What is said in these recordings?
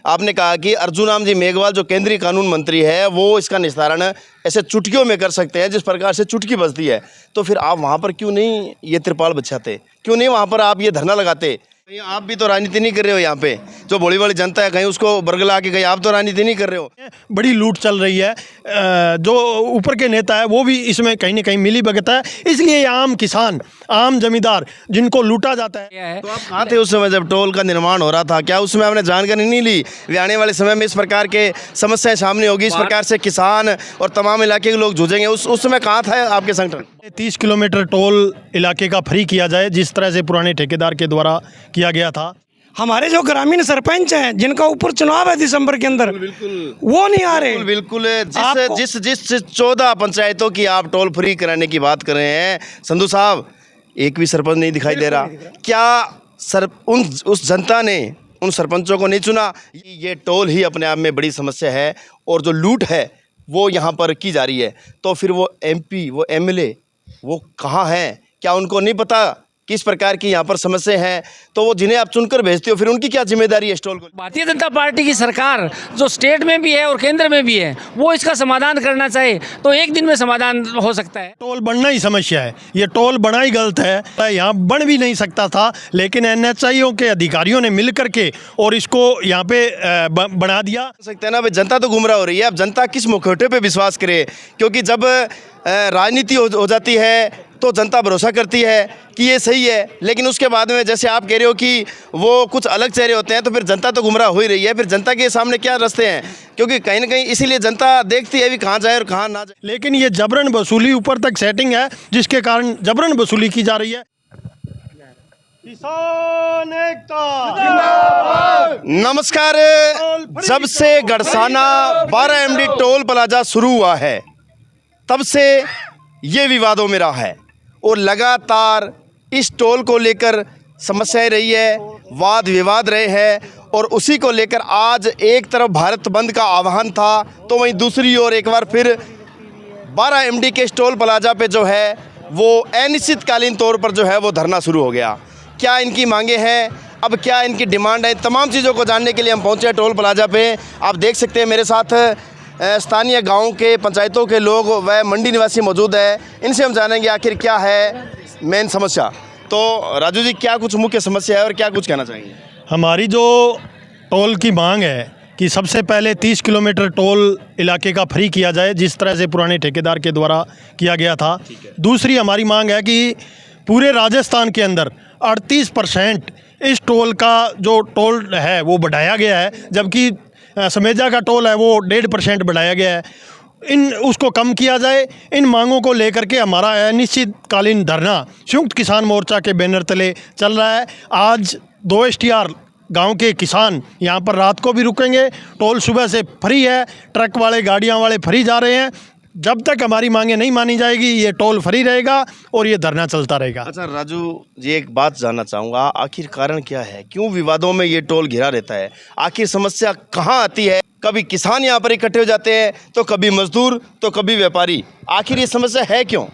आपने कहा कि अर्जुन राम जी मेघवाल जो केंद्रीय कानून मंत्री है वो इसका निस्तारण ऐसे चुटकियों में कर सकते हैं, जिस प्रकार से चुटकी बजती है। तो फिर आप वहाँ पर क्यों नहीं ये त्रिपाल बिछाते, क्यों नहीं वहाँ पर आप ये धरना लगाते? कहीं आप भी तो राजनीति नहीं कर रहे हो यहाँ पे, जो भोली वाली जनता है कहीं उसको बरगला के कहीं आप तो राजनीति नहीं कर रहे हो। बड़ी लूट चल रही है, जो ऊपर के नेता है वो भी इसमें कहीं ना कहीं मिली भगत है, इसलिए ये आम किसान, आम जमींदार जिनको लूटा जाता है। तो आप कहाँ थे उस समय जब टोल का निर्माण हो रहा था? क्या उस समय आपने जानकारी नहीं ली वे आने वाले समय में इस प्रकार के समस्याएं सामने होगी, इस प्रकार से किसान और तमाम इलाके के लोग जूझेंगे? उस समय कहाँ था आपके संगठन? 30 किलोमीटर टोल इलाके का फ्री किया जाए, जिस तरह से पुराने ठेकेदार के द्वारा किया गया था। हमारे जो ग्रामीण सरपंच हैं जिनका ऊपर चुनाव है दिसंबर के अंदर, वो नहीं आ रहे। बिल्कुल जिस 14 पंचायतों की आप टोल फ्री कराने की बात कर रहे हैं संधू साहब, एक भी सरपंच नहीं दिखाई दे रहा। क्या उस जनता ने उन सरपंचों को नहीं चुना? ये टोल ही अपने आप में बड़ी समस्या है और जो लूट है वो यहाँ पर की जा रही है। तो फिर वो MP, वो MLA वो कहाँ हैं? क्या उनको नहीं पता किस प्रकार की यहाँ पर समस्या है? तो वो जिन्हें आप चुनकर भेजते हो फिर उनकी क्या जिम्मेदारी है इस टोल को? भारतीय जनता पार्टी की सरकार जो स्टेट में भी है और केंद्र में भी है, वो इसका समाधान करना चाहे तो एक दिन में समाधान हो सकता है। टोल बढ़ना ही समस्या है, ये टोल बना ही गलत है, यहाँ बन भी नहीं सकता था, लेकिन NHAIओ के अधिकारियों ने मिल करके और इसको यहाँ पे बना दिया। सकते हैं ना भाई, जनता तो गुमराह हो रही है। अब जनता किस मुखौटे पे विश्वास करे? क्योंकि जब राजनीति हो जाती है तो जनता भरोसा करती है कि ये सही है, लेकिन उसके बाद में जैसे आप कह रहे हो कि वो कुछ अलग चेहरे होते हैं, तो फिर जनता तो गुमराह हो ही रही है। फिर जनता के सामने क्या रास्ते हैं? क्योंकि कहीं ना कहीं इसीलिए जनता देखती है भी कहाँ जाए और कहाँ ना जाए। लेकिन ये जबरन वसूली ऊपर तक सेटिंग है, जिसके कारण जबरन वसूली की जा रही है। किसान एकता जिंदाबाद। नमस्कार। जब से गड़साना 12 MD टोल प्लाजा शुरू हुआ है तब से ये विवादों में रहा है और लगातार इस टोल को लेकर समस्याएं रही है, वाद विवाद रहे हैं। और उसी को लेकर आज एक तरफ भारत बंद का आह्वान था, तो वहीं दूसरी ओर एक बार फिर 12 MD के टोल प्लाजा पे जो है वो अनिश्चितकालीन तौर पर जो है वो धरना शुरू हो गया। क्या इनकी मांगे हैं, अब क्या इनकी डिमांड है, तमाम चीज़ों को जानने के लिए हम पहुँचे हैं टोल प्लाजा पे। आप देख सकते हैं मेरे साथ स्थानीय गांव के पंचायतों के लोग व मंडी निवासी मौजूद है। इनसे हम जानेंगे आखिर क्या है मेन समस्या। तो राजू जी, क्या कुछ मुख्य समस्या है और क्या कुछ कहना चाहेंगे? हमारी जो टोल की मांग है कि सबसे पहले 30 किलोमीटर टोल इलाके का फ्री किया जाए, जिस तरह से पुराने ठेकेदार के द्वारा किया गया था। दूसरी हमारी मांग है कि पूरे राजस्थान के अंदर 38% इस टोल का जो टोल है वो बढ़ाया गया है, जबकि समेजा का टोल है वो 1.5% बढ़ाया गया है। उसको कम किया जाए। इन मांगों को लेकर के हमारा अनिश्चितकालीन धरना संयुक्त किसान मोर्चा के बैनर तले चल रहा है। आज 2 STR गांव के किसान यहाँ पर रात को भी रुकेंगे। टोल सुबह से फ्री है, ट्रक वाले गाड़ियाँ वाले फ्री जा रहे हैं। जब तक हमारी मांगे नहीं मानी जाएगी ये टोल फ्री रहेगा और ये धरना चलता रहेगा। अच्छा राजू जी, एक बात जानना चाहूँगा, आखिर कारण क्या है? क्यों विवादों में ये टोल घिरा रहता है? आखिर समस्या कहाँ आती है? कभी किसान यहाँ पर इकट्ठे हो जाते हैं, तो कभी मजदूर, तो कभी व्यापारी। आखिर ये समस्या है क्यों?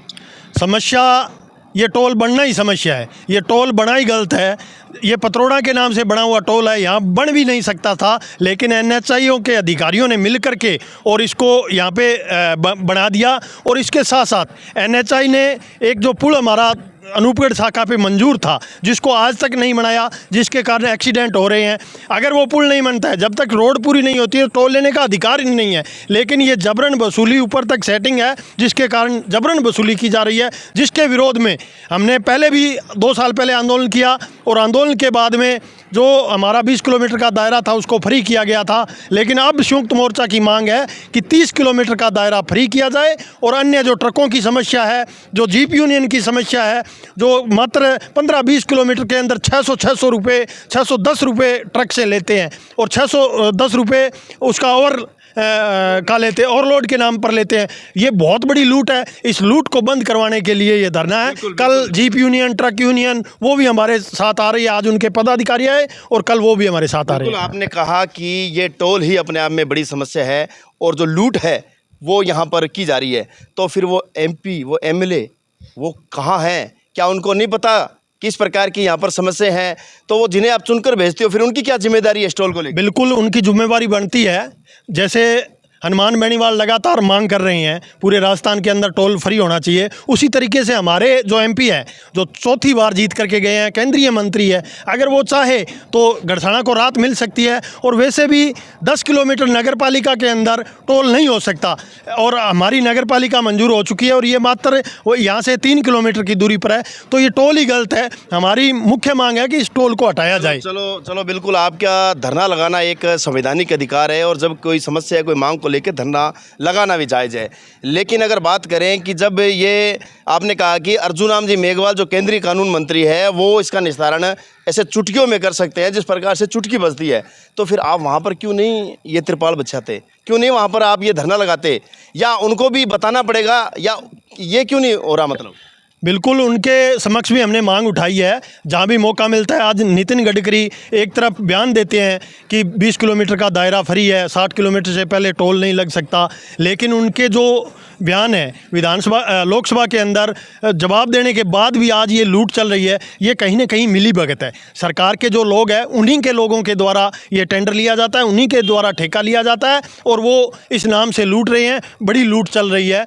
समस्या ये टोल बनना ही समस्या है, ये टोल बना ही गलत है। ये पतरोड़ा के नाम से बना हुआ टोल है, यहाँ बन भी नहीं सकता था, लेकिन NHAIओ के अधिकारियों ने मिल करके और इसको यहाँ पे बना दिया। और इसके साथ साथ NHAI ने एक जो पुल हमारा अनूपगढ़ शाखा पे मंजूर था, जिसको आज तक नहीं बनाया, जिसके कारण एक्सीडेंट हो रहे हैं। अगर वो पुल नहीं बनता है, जब तक रोड पूरी नहीं होती है, टोल लेने का अधिकार ही नहीं है। लेकिन ये जबरन वसूली ऊपर तक सेटिंग है, जिसके कारण जबरन वसूली की जा रही है, जिसके विरोध में हमने पहले भी 2 साल पहले आंदोलन किया और आंदोलन के बाद में जो हमारा 20 किलोमीटर का दायरा था उसको फ्री किया गया था। लेकिन अब संयुक्त मोर्चा की मांग है कि 30 किलोमीटर का दायरा फ्री किया जाए और अन्य जो ट्रकों की समस्या है, जो जीप यूनियन की समस्या है, जो मात्र 15-20 किलोमीटर के अंदर 600 रुपये 610 रुपये ट्रक से लेते हैं और 610 रुपये उसका और का लेते हैं, ओवरलोड के नाम पर लेते हैं। ये बहुत बड़ी लूट है। इस लूट को बंद करवाने के लिए ये धरना है। कल जीप यूनियन, ट्रक यूनियन वो भी हमारे साथ आ रही है। आज उनके पदाधिकारी आए और कल वो भी हमारे साथ आ रहे हैं। आपने कहा कि ये टोल ही अपने आप में बड़ी समस्या है और जो लूट है वो यहाँ पर की जा रही है। तो फिर वो MP, वो MLA वो कहाँ हैं? क्या उनको नहीं पता किस प्रकार की यहाँ पर समस्या है, तो वो जिन्हें आप चुनकर भेजते हो फिर उनकी क्या जिम्मेदारी है स्टॉल को लेकर? बिल्कुल उनकी जिम्मेवारी बनती है। जैसे हनुमान बेनीवाल लगातार मांग कर रही हैं पूरे राजस्थान के अंदर टोल फ्री होना चाहिए, उसी तरीके से हमारे जो एमपी है जो चौथी बार जीत करके गए हैं, केंद्रीय मंत्री है, अगर वो चाहे तो गड़साना को राहत मिल सकती है। और वैसे भी 10 किलोमीटर नगर पालिका के अंदर टोल नहीं हो सकता और हमारी नगर पालिका मंजूर हो चुकी है और ये मात्र वो यहाँ से 3 किलोमीटर की दूरी पर है, तो ये टोल ही गलत है। हमारी मुख्य मांग है कि इस टोल को हटाया जाए। चलो बिल्कुल, आपका धरना लगाना एक संवैधानिक अधिकार है और जब कोई समस्या है, कोई मांग लेके धरना लगाना भी जायज़ है। लेकिन अगर बात करें कि जब ये आपने कहा कि अर्जुन जी मेघवाल जो केंद्रीय कानून मंत्री है वो इसका निस्तारण ऐसे चुटकियों में कर सकते हैं, जिस प्रकार से चुटकी बजती है, तो फिर आप वहाँ पर क्यों नहीं ये त्रिपाल बिछाते, क्यों नहीं वहाँ पर आप ये धरना लगाते, या उनको भी बताना पड़ेगा, या ये क्यों नहीं हो रहा? मतलब बिल्कुल उनके समक्ष भी हमने मांग उठाई है, जहाँ भी मौका मिलता है। आज नितिन गडकरी एक तरफ बयान देते हैं कि 20 किलोमीटर का दायरा फ्री है, 60 किलोमीटर से पहले टोल नहीं लग सकता, लेकिन उनके जो बयान है विधानसभा लोकसभा के अंदर जवाब देने के बाद भी आज ये लूट चल रही है, ये कहीं ना कहीं मिली भगत है। सरकार के जो लोग हैं उन्हीं के लोगों के द्वारा ये टेंडर लिया जाता है, उन्हीं के द्वारा ठेका लिया जाता है और वो इस नाम से लूट रहे हैं। बड़ी लूट चल रही है।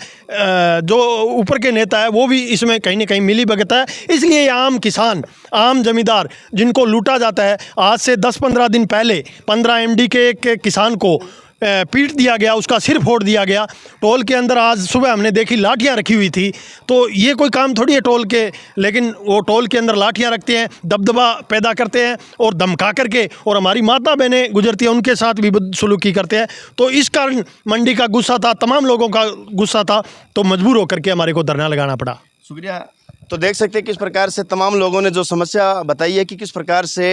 जो ऊपर के नेता है वो भी इसमें कहीं ना कहीं मिली भगत है। इसलिए आम किसान, आम जमींदार जिनको लूटा जाता है, आज से 10-15 दिन पहले 15 MD के एक किसान को पीट दिया गया, उसका सिर फोड़ दिया गया टोल के अंदर। आज सुबह हमने देखी लाठियां रखी हुई थी, तो ये कोई काम थोड़ी है टोल के, लेकिन वो टोल के अंदर लाठियां रखते हैं, दबदबा पैदा करते हैं और धमका करके, और हमारी माता बहनें गुजरती हैं उनके साथ भी बदसलूकी करते हैं। तो इस कारण मंडी का गुस्सा था, तमाम लोगों का गुस्सा था, तो मजबूर होकर के हमारे को धरना लगाना पड़ा। शुक्रिया। तो देख सकते हैं किस प्रकार से तमाम लोगों ने जो समस्या बताई है कि किस प्रकार से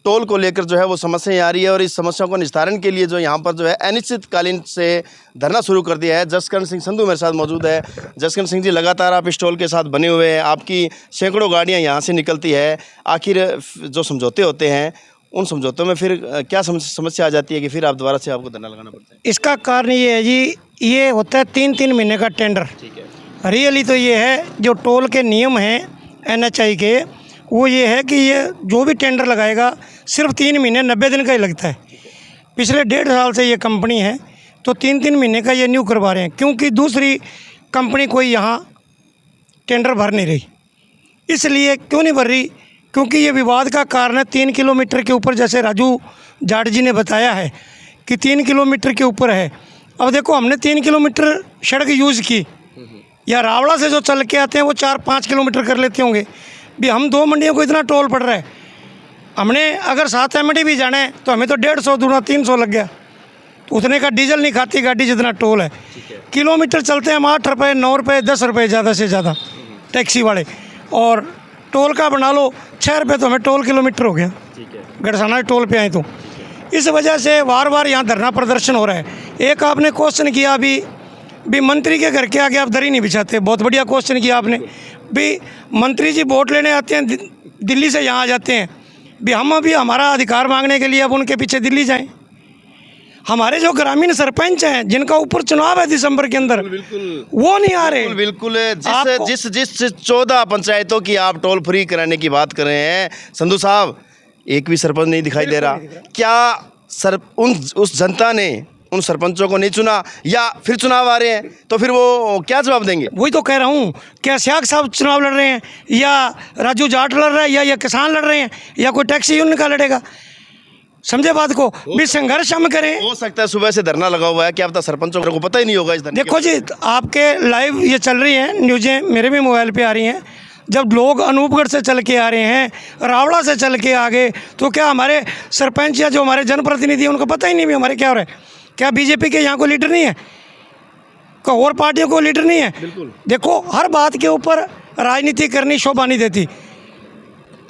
टोल को लेकर जो है वो समस्याएं आ रही है, और इस समस्या को निस्तारण के लिए जो यहाँ पर जो है अनिश्चितकालीन से धरना शुरू कर दिया है। जसकरण सिंह संधू मेरे साथ मौजूद है। जसकरण सिंह जी, लगातार आप इस टोल के साथ बने हुए हैं, आपकी सैकड़ों गाड़ियाँ यहाँ से निकलती है, आखिर जो समझौते होते हैं उन समझौतों में फिर क्या समस्या आ जाती है कि फिर आप दोबारा से आपको धरना लगाना पड़ता है? इसका कारण ये है जी, ये होता है 3-3 महीने का टेंडर। ठीक है। रियली तो ये है जो टोल के नियम हैं NHI के, वो ये है कि ये जो भी टेंडर लगाएगा सिर्फ 3 महीने 90 दिन का ही लगता है। पिछले 1.5 साल से ये कंपनी है, तो 3-3 महीने का ये न्यू करवा रहे हैं, क्योंकि दूसरी कंपनी कोई यहाँ टेंडर भर नहीं रही। इसलिए क्यों नहीं भर रही? क्योंकि ये विवाद का कारण है 3 किलोमीटर के ऊपर, जैसे राजू जाट जी ने बताया है कि 3 किलोमीटर के ऊपर है। अब देखो, हमने 3 किलोमीटर सड़क यूज़ की, या रावड़ा से जो चल के आते हैं वो 4-5 किलोमीटर कर लेते होंगे भी। हम 2 मंडियों को इतना टोल पड़ रहा है, हमने अगर 7 MD भी जाना है तो हमें तो 150 दूना 300 लग गया। तो उतने का डीजल नहीं खाती गाड़ी जितना टोल है। किलोमीटर चलते हैं हम 8 रुपये, 9 रुपये, 10 रुपये ज़्यादा से ज़्यादा टैक्सी वाले, और टोल का बना लो 6 रुपये, तो हमें टोल किलोमीटर हो गया गड़साना टोल पे आए। तो इस वजह से बार बार यहाँ धरना प्रदर्शन हो रहा है। एक आपने क्वेश्चन किया भी मंत्री के घर के आगे आप दरी नहीं बिछाते, बहुत बढ़िया क्वेश्चन किया आपने। भी मंत्री जी वोट लेने आते हैं दिल्ली से, यहाँ आ जाते हैं भी। हम अभी हमारा अधिकार मांगने के लिए अब उनके पीछे दिल्ली जाएं? हमारे जो ग्रामीण सरपंच हैं जिनका ऊपर चुनाव है दिसंबर के अंदर, वो नहीं आ रहे। बिल्कुल जिस 14 पंचायतों की आप टोल फ्री कराने की बात कर रहे हैं संधू साहब, एक भी सरपंच नहीं दिखाई दे रहा। क्या उस जनता ने उन सरपंचों को नहीं चुना, या फिर चुनाव आ रहे हैं तो फिर वो क्या जवाब देंगे? वही तो कह रहा हूँ, क्या स्याग साहब चुनाव लड़ रहे हैं, या राजू जाट लड़ रहा है, या किसान लड़ रहे हैं, या कोई टैक्सी यूनियन का लड़ेगा? समझे बात को भी। संघर्ष हम करें। हो सकता है सुबह से धरना लगा हुआ है, क्या पता सरपंचों को पता ही नहीं होगा इस धरने। देखो जी, आपके लाइव ये चल रही हैं न्यूज़ें, मेरे भी मोबाइल पे आ रही हैं। जब लोग अनूपगढ़ से चल के आ रहे हैं, रावड़ा से चल के आगे, तो क्या हमारे सरपंच या जो हमारे जनप्रतिनिधि हैं उनको पता ही नहीं भी हमारे क्या हो रहा है? क्या बीजेपी के यहाँ कोई लीडर नहीं है? क्या और पार्टियों को लीडर नहीं है? बिल्कुल। देखो, हर बात के ऊपर राजनीति करनी शोभा नहीं देती।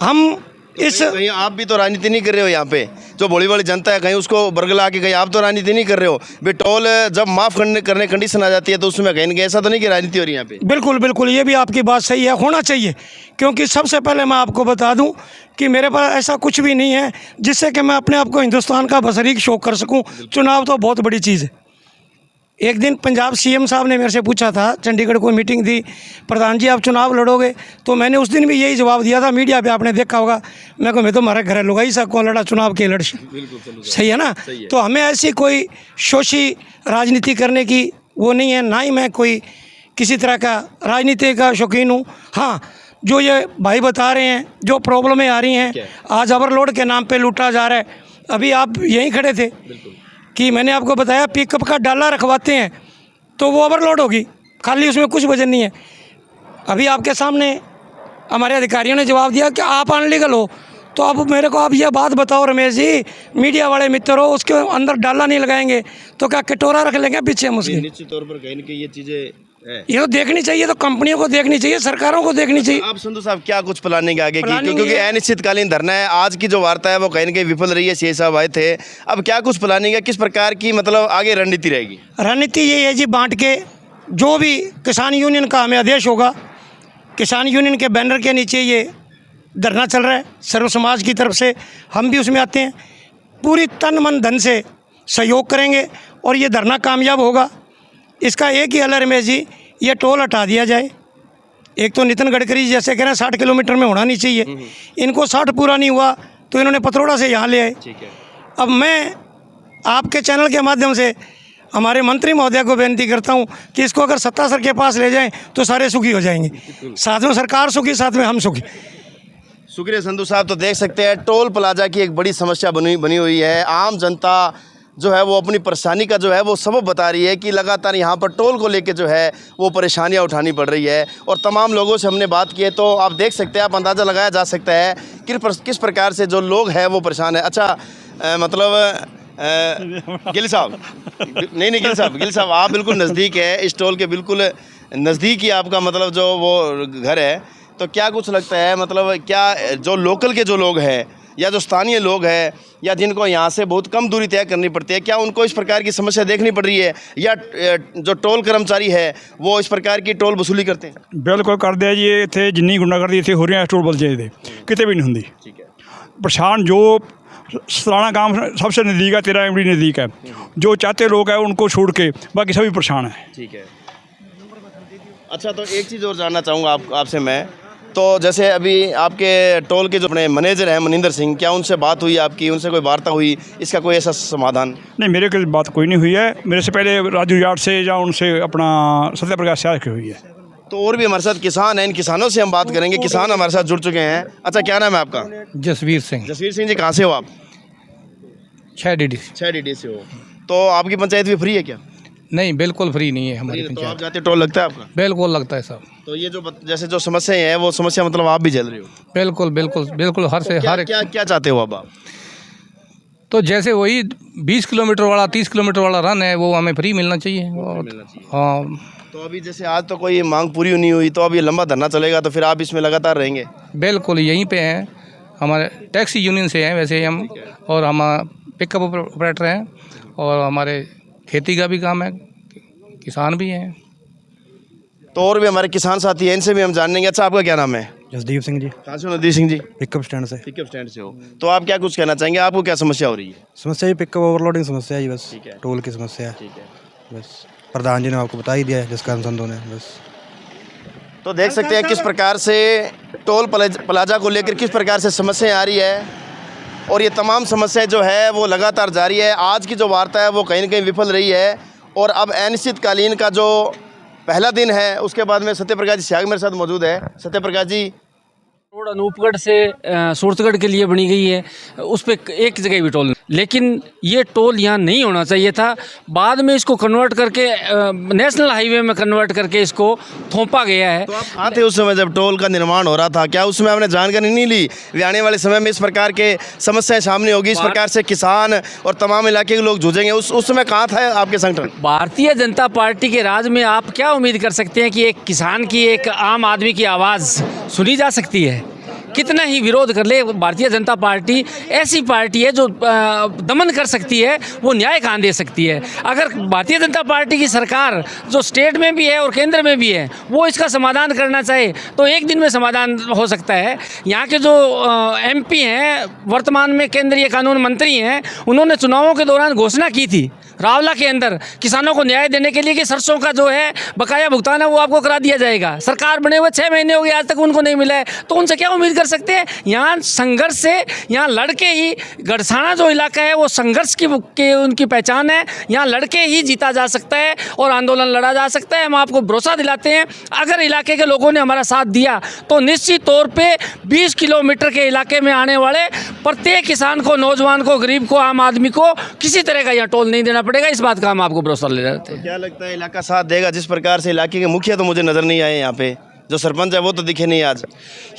हम तो कहीं आप भी तो राजनीति नहीं कर रहे हो यहाँ पे, जो भोली वाली जनता है कहीं उसको बरगला के कहीं आप तो राजनीति नहीं कर रहे हो। बे टोल जब माफ़ करने कंडीशन आ जाती है तो उसमें कहीं ऐसा तो नहीं कि राजनीति हो रही है यहाँ पे? बिल्कुल बिल्कुल, ये भी आपकी बात सही है, होना चाहिए। क्योंकि सबसे पहले मैं आपको बता दूं कि मेरे पास ऐसा कुछ भी नहीं है जिससे कि मैं अपने आप को हिंदुस्तान का बसरीक शो कर सकूं। चुनाव तो बहुत बड़ी चीज़ है, एक दिन पंजाब सीएम साहब ने मेरे से पूछा था, चंडीगढ़ को मीटिंग थी, प्रधान जी आप चुनाव लड़ोगे? तो मैंने उस दिन भी यही जवाब दिया था, मीडिया पे आपने देखा होगा। मैं तो हमारे घर लुगाई सा कौन लड़ा चुनाव के लड़। सही है ना? तो हमें ऐसी कोई शोषी राजनीति करने की वो नहीं है, ना ही मैं कोई किसी तरह का राजनीति का शौकीन हूँ। हाँ, जो ये भाई बता रहे हैं, जो प्रॉब्लमें आ रही हैं, आज ओवरलोड के नाम पे लूटा जा रहा है। अभी आप यहीं खड़े थे कि मैंने आपको बताया पिकअप का डाला रखवाते हैं तो वो ओवरलोड होगी, खाली उसमें कुछ वजन नहीं है। अभी आपके सामने हमारे अधिकारियों ने जवाब दिया कि आप अनलीगल हो। तो अब मेरे को आप ये बात बताओ रमेश जी, मीडिया वाले मित्र हो, उसके अंदर डाला नहीं लगाएंगे तो क्या कटोरा रख लेंगे पीछे हम उसके? निश्चित तौर पर कहीं ना कहीं ये चीज़ें ये तो देखनी चाहिए, तो कंपनियों को देखनी चाहिए, सरकारों को देखनी चाहिए। आप संधू साहब क्या कुछ प्लानिंग आगे की, प्लानिंग क्योंकि ये- अनिश्चितकालीन धरना है, आज की जो वार्ता है वो कहीं ना कहीं विफल रही है, सीए साहब आए थे, अब क्या कुछ प्लानिंग है, किस प्रकार की मतलब आगे रणनीति रहेगी? रणनीति ये है जी, बांट के जो भी किसान यूनियन का हमें आदेश होगा, किसान यूनियन के बैनर के नीचे ये धरना चल रहा है, सर्व समाज की तरफ से हम भी उसमें आते हैं, पूरी तन मन धन से सहयोग करेंगे और ये धरना कामयाब होगा। इसका एक ही हल है रमेश जी, ये टोल हटा दिया जाए। एक तो नितिन गडकरी जैसे कह रहे हैं 60 किलोमीटर में होना नहीं चाहिए, इनको 60 पूरा नहीं हुआ तो इन्होंने पतरोड़ा से यहाँ ले आए। ठीक है, अब मैं आपके चैनल के माध्यम से हमारे मंत्री महोदय को बेनती करता हूँ कि इसको अगर सत्ता सर के पास ले जाएं तो सारे सुखी हो जाएंगे, साथ में सरकार सुखी, साथ में हम सुखी। शुक्रिया संधू साहब। तो देख सकते हैं टोल प्लाजा की एक बड़ी समस्या बनी हुई है। आम जनता जो है वो अपनी परेशानी का जो है वो सबब बता रही है कि लगातार यहाँ पर टोल को लेके जो है वो परेशानियाँ उठानी पड़ रही है, और तमाम लोगों से हमने बात की है तो आप देख सकते हैं, आप अंदाज़ा लगाया जा सकता है कि किस प्रकार से जो लोग हैं वो परेशान है। अच्छा गिल साहब, नहीं गिल साहब आप बिल्कुल नज़दीक है, इस टोल के बिल्कुल नज़दीक ही आपका मतलब जो वो घर है, तो क्या कुछ लगता है मतलब क्या जो लोकल के जो लोग हैं या जो स्थानीय लोग हैं या जिनको यहाँ से बहुत कम दूरी तय करनी पड़ती है, क्या उनको इस प्रकार की समस्या देखनी पड़ रही है, या जो टोल कर्मचारी है वो इस प्रकार की टोल वसूली करते हैं? ਬਿਲਕੁਲ ਕਰਦੇ ਆ ਜੀ। ਇਹ ਇੱਥੇ ਜਿੰਨੀ ਗੁੰਡਾਗਰਦੀ ਇੱਥੇ ਹੋ ਰਹੀ ਹੈ ਟੋਲ ਬਲਜੇ ਦੇ ਕਿਤੇ ਵੀ ਨਹੀਂ ਹੁੰਦੀ। ठीक है, परेशान जो सलाना काम सबसे नज़दीक है, 13 MD नज़दीक है, जो चाहते लोग हैं उनको छोड़ के बाकी सभी परेशान हैं। ठीक है। अच्छा, तो एक चीज़ और जानना चाहूँगा आपसे मैं, तो जैसे अभी आपके टोल के जो अपने मैनेजर हैं मनिंदर सिंह, क्या उनसे बात हुई आपकी, उनसे कोई वार्ता हुई, इसका कोई ऐसा समाधान? नहीं, मेरे के बात कोई नहीं हुई है। मेरे से पहले राजू यार्ड से या उनसे अपना सत्य प्रकाश शाह की हुई है। तो और भी हमारे साथ किसान हैं, इन किसानों से हम बात करेंगे, किसान हमारे साथ जुड़ चुके हैं। अच्छा, क्या नाम है आपका? जसवीर सिंह, जसवीर सिंह जी, कहाँ से हो आप? 6 DD। 6 DD से हो। तो आपकी पंचायत भी फ्री है क्या? नहीं, बिल्कुल फ्री नहीं है हमारी तो आप पंचायत। जाते टोल लगता है आपका? बिल्कुल लगता है साहब, तो ये जो जैसे जो समस्याएं हैं वो समस्या मतलब आप भी झेल रहे हो? बिल्कुल बिल्कुल बिल्कुल हर से क्या हर एक। क्या क्या चाहते हो अब आप? तो जैसे वही 20 किलोमीटर वाला 30 किलोमीटर वाला रन है वो हमें फ्री मिलना चाहिए। और हाँ, तो अभी जैसे आज तो कोई मांग पूरी नहीं हुई, तो अब ये लंबा धरना चलेगा, तो फिर आप इसमें लगातार रहेंगे? बिल्कुल यहीं पे हैं, हमारे टैक्सी यूनियन से हैं वैसे हम, और हम पिकअप ऑपरेटर हैं, और हमारे खेती का भी काम है, किसान भी हैं। तो और भी हमारे किसान साथी हैं, इनसे भी हम जानेंगे। अच्छा, आपका क्या नाम है? जसदीप सिंह जी, कहाँ से हो? नदीप सिंह जी, पिकअप स्टैंड से। पिकअप स्टैंड से हो। तो आप क्या कुछ कहना चाहेंगे, आपको क्या समस्या हो रही है? समस्या ही पिकअप ओवरलोडिंग समस्या है जी, बस ठीक है। टोल की समस्या है। ठीक है। बस प्रधान जी ने आपको बता ही दिया है, जिसका अनुसंधान है बस। तो देख सकते हैं किस प्रकार से टोल प्लाजा को लेकर किस प्रकार से समस्याएं आ रही है, और ये तमाम समस्याएं जो है वो लगातार जारी है। आज की जो वार्ता है वो कहीं न कहीं विफल रही है, और अब अनिश्चितकालीन का जो पहला दिन है उसके बाद में सत्यप्रकाश जी स्याग मेरे साथ मौजूद है। सत्यप्रकाश जी, रोड अनूपगढ़ से सूरतगढ़ के लिए बनी गई है, उस पर एक जगह भी टोल नहीं, लेकिन ये टोल यहाँ नहीं होना चाहिए था। बाद में इसको कन्वर्ट करके नेशनल हाईवे में कन्वर्ट करके इसको थोपा गया है। तो आप कहाँ थे उस समय जब टोल का निर्माण हो रहा था? क्या उस समय आपने जानकारी नहीं ली भी आने वाले समय में इस प्रकार के समस्याएं सामने होगी, इस प्रकार से किसान और तमाम इलाके के लोग जूझेंगे? उस समय कहाँ था आपके संगठन? भारतीय जनता पार्टी के राज में आप क्या उम्मीद कर सकते हैं कि एक किसान की, एक आम आदमी की आवाज़ सुनी जा सकती है? कितना ही विरोध कर ले, भारतीय जनता पार्टी ऐसी पार्टी है जो दमन कर सकती है, वो न्याय कहाँ दे सकती है। अगर भारतीय जनता पार्टी की सरकार जो स्टेट में भी है और केंद्र में भी है वो इसका समाधान करना चाहे तो एक दिन में समाधान हो सकता है। यहाँ के जो MP हैं, वर्तमान में केंद्रीय कानून मंत्री हैं, उन्होंने चुनावों के दौरान घोषणा की थी रावला के अंदर किसानों को न्याय देने के लिए कि सरसों का जो है बकाया भुगतान है वो आपको करा दिया जाएगा। सरकार बने हुए 6 महीने हो गए, आज तक उनको नहीं मिला है, तो उनसे क्या उम्मीद कर सकते हैं। यहाँ संघर्ष से, यहाँ लड़के ही, गड़साना जो इलाका है वो संघर्ष की उनकी पहचान है। यहाँ लड़के ही जीता जा सकता है और आंदोलन लड़ा जा सकता है। हम आपको भरोसा दिलाते हैं, अगर इलाके के लोगों ने हमारा साथ दिया तो निश्चित तौर पे 20 किलोमीटर के इलाके में आने वाले प्रत्येक किसान को, नौजवान को, गरीब को, आम आदमी को किसी तरह का यहाँ टोल नहीं देना पड़ेगा। इस बात का हम आपको भरोसा ले रहे थे। क्या लगता है इलाका साथ देगा? जिस प्रकार से इलाके के मुखिया तो मुझे नज़र नहीं आए, यहाँ पे जो सरपंच है वो तो दिखे नहीं आज।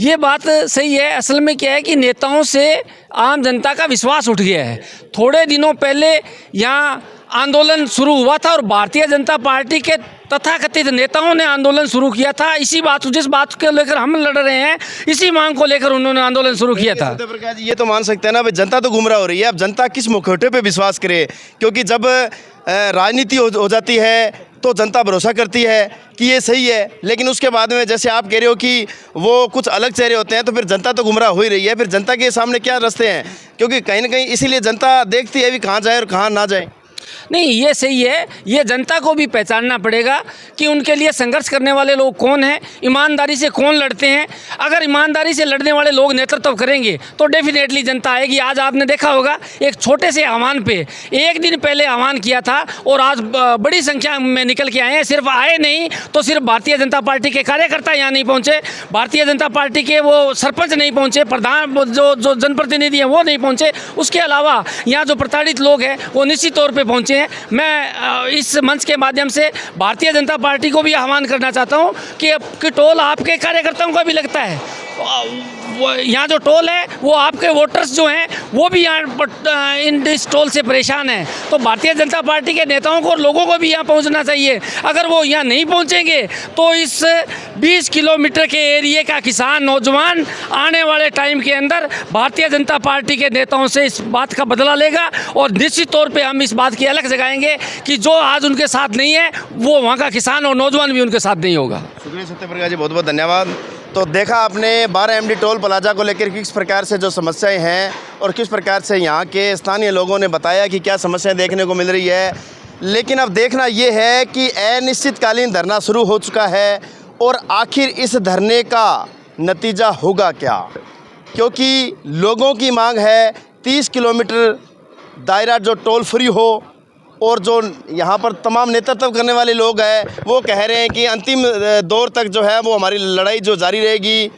ये बात सही है। असल में क्या है कि नेताओं से आम जनता का विश्वास उठ गया है। थोड़े दिनों पहले यहाँ आंदोलन शुरू हुआ था और भारतीय जनता पार्टी के तथाकथित नेताओं ने आंदोलन शुरू किया था। इसी बात, जिस बात को लेकर हम लड़ रहे हैं, इसी मांग को लेकर उन्होंने आंदोलन शुरू किया था। सत्यप्रकाश जी, ये तो मान सकते हैं ना भाई, जनता तो गुमराह हो रही है। अब जनता किस मुखौटे पे विश्वास करे? क्योंकि जब राजनीति हो जाती है तो जनता भरोसा करती है कि ये सही है, लेकिन उसके बाद में जैसे आप कह रहे हो कि वो कुछ अलग चेहरे होते हैं, तो फिर जनता तो गुमराह हो ही रही है। फिर जनता के सामने क्या रास्ते हैं? क्योंकि कहीं ना कहीं इसीलिए जनता देखती है भी कहाँ जाए और कहाँ ना जाए। नहीं, ये सही है। ये जनता को भी पहचानना पड़ेगा कि उनके लिए संघर्ष करने वाले लोग कौन हैं, ईमानदारी से कौन लड़ते हैं। अगर ईमानदारी से लड़ने वाले लोग नेतृत्व करेंगे तो डेफिनेटली जनता आएगी। आज आपने देखा होगा एक छोटे से आह्वान पे एक दिन पहले आह्वान किया था और आज बड़ी संख्या में निकल के आए हैं। सिर्फ आए नहीं तो सिर्फ भारतीय जनता पार्टी के कार्यकर्ता यहाँ नहीं पहुँचे, भारतीय जनता पार्टी के वो सरपंच नहीं पहुँचे, प्रधान जो जनप्रतिनिधि हैं वो नहीं पहुँचे। उसके अलावा यहाँ जो प्रताड़ित लोग हैं वो निश्चित तौर पर पहुँचे हैं। मैं इस मंच के माध्यम से भारतीय जनता पार्टी को भी आह्वान करना चाहता हूं कि टोल आपके कार्यकर्ताओं का भी लगता है। यहाँ जो टोल है वो आपके वोटर्स जो हैं वो भी यहाँ इस टोल से परेशान हैं। तो भारतीय जनता पार्टी के नेताओं को और लोगों को भी यहाँ पहुँचना चाहिए। अगर वो यहाँ नहीं पहुँचेंगे तो इस 20 किलोमीटर के एरिए का किसान, नौजवान आने वाले टाइम के अंदर भारतीय जनता पार्टी के नेताओं से इस बात का बदला लेगा और निश्चित तौर पर हम इस बात की अलग जगाएंगे कि जो आज उनके साथ नहीं है वो वहाँ का किसान और नौजवान भी उनके साथ नहीं होगा। शुक्रिया सत्यप्रकाश जी, बहुत बहुत धन्यवाद। तो देखा आपने 12 MD टोल प्लाजा को लेकर किस प्रकार से जो समस्याएं हैं और किस प्रकार से यहाँ के स्थानीय लोगों ने बताया कि क्या समस्याएं देखने को मिल रही है। लेकिन अब देखना ये है कि अनिश्चितकालीन धरना शुरू हो चुका है और आखिर इस धरने का नतीजा होगा क्या, क्योंकि लोगों की मांग है 30 किलोमीटर दायरा जो टोल फ्री हो और जो यहाँ पर तमाम नेतृत्व करने वाले लोग हैं वो कह रहे हैं कि अंतिम दौर तक जो है वो हमारी लड़ाई जो जारी रहेगी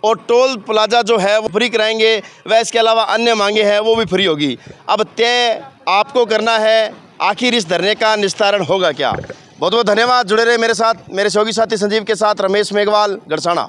और टोल प्लाजा जो है वो फ्री कराएंगे। वह इसके अलावा अन्य मांगे हैं वो भी फ्री होगी। अब तय आपको करना है आखिर इस धरने का निस्तारण होगा क्या। बहुत बहुत धन्यवाद। जुड़े रहे मेरे साथ, मेरे सहयोगी साथी संजीव के साथ। रमेश मेघवाल, गड़साना।